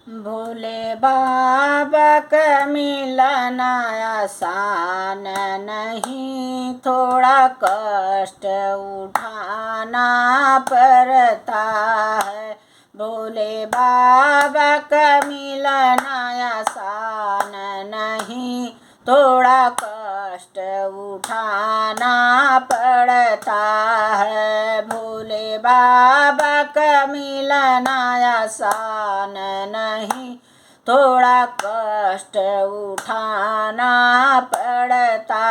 भोले बाबा का मिलना आसान नहीं, थोड़ा कष्ट उठाना पड़ता है। भोले बाबा का मिलना आसान नहीं, थोड़ा कष्ट उठाना पड़ता है। भोले बाबा का मिलना आसान नहीं, थोड़ा कष्ट उठाना पड़ता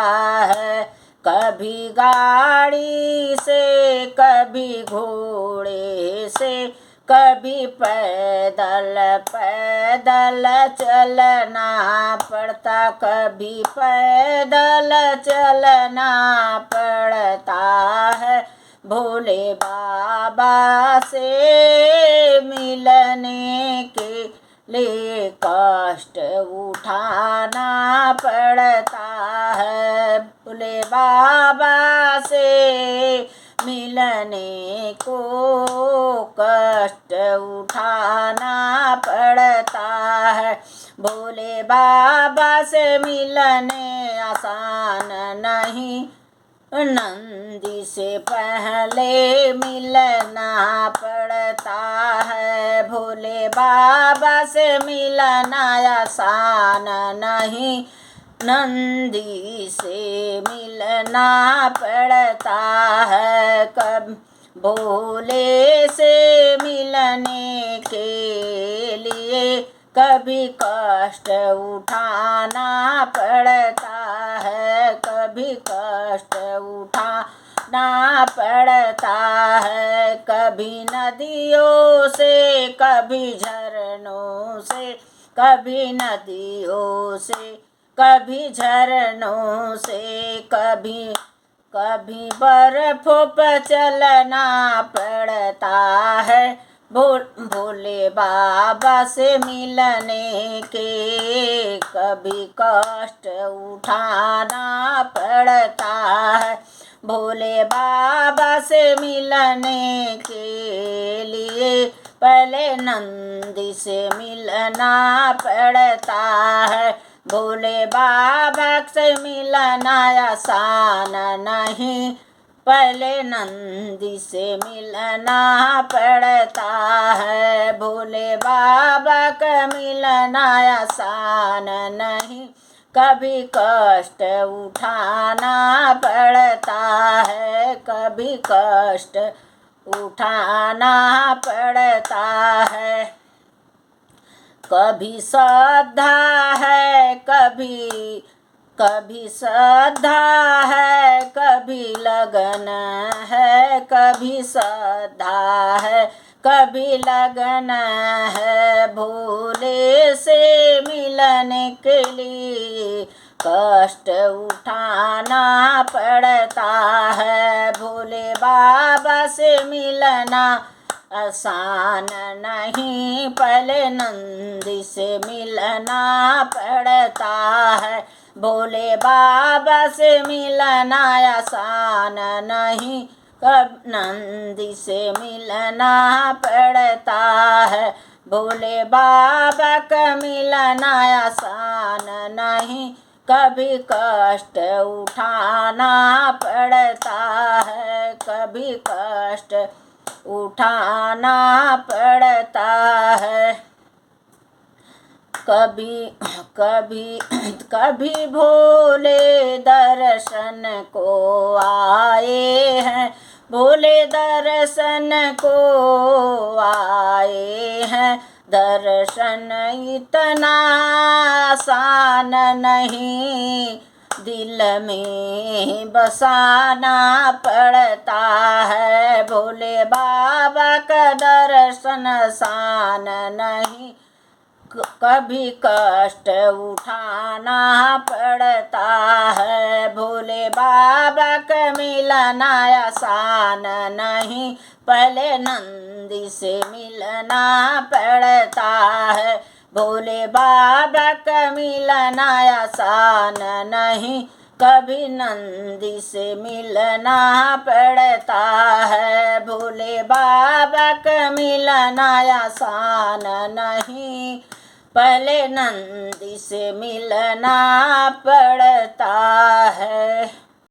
है। कभी गाड़ी से, कभी घोड़े से, कभी पैदल पैदल चलना पड़ता, कभी पैदल चलना पड़ता है। भोले बाबा से मिलने के लिए कष्ट उठाना पड़ता है। भोले बाबा से मिलने को कष्ट उठाना पड़ता है। भोले बाबा से मिलने आसान नहीं, नंदी से पहले मिलना पड़ता है। भोले बाबा से मिलना आसान नहीं, नंदी से मिलना पड़ता है। कब भोले से मिलने के लिए कभी कष्ट उठाना पड़ता है, कभी कष्ट उठाना पड़ता है। कभी नदियों से, कभी झरनों से, कभी नदियों से, कभी झरनों से, कभी बर्फों पर चलना पड़ता है। भोले बाबा से मिलने के कभी कष्ट उठाना पड़ता है। भोले बाबा से मिलने के लिए पहले नंदी से मिलना पड़ता है। भोले बाबा से मिलना आसान नहीं, पहले नंदी से मिलना पड़ता है। भोले बाबा का मिलना आसान नहीं, कभी कष्ट उठाना पड़ता है, कभी कष्ट उठाना पड़ता है। कभी श्रद्धा है, कभी श्रद्धा है, कभी लगन है, कभी श्रद्धा है, कभी लगन है। भोले से मिलने के लिए कष्ट उठाना पड़ता है। भोले बाबा से मिलना आसान नहीं, पहले नंदी से मिलना पड़ता है। भोले बाबा से मिलना आसान नहीं, कब नंदी से मिलना पड़ता है। भोले बाबा का मिलना आसान नहीं, कभी कष्ट उठाना पड़ता है, कभी कष्ट उठाना पड़ता है। कभी भोले दर्शन को आए हैं, भोले दर्शन को आए हैं। दर्शन इतना आसान नहीं, दिल में बसाना पड़ता है। भोले बाबा का दर्शन आसान नहीं, कभी कष्ट उठाना पड़ता है। भोले बाबा का मिलना आसान नहीं, पहले नंदी से मिलना पड़ता है। भोले बाबा का मिलना आसान नहीं, कभी नंदी से मिलना पड़ता है, भोले बाबा का मिलना आसान नहीं, पहले नंदी से मिलना पड़ता है।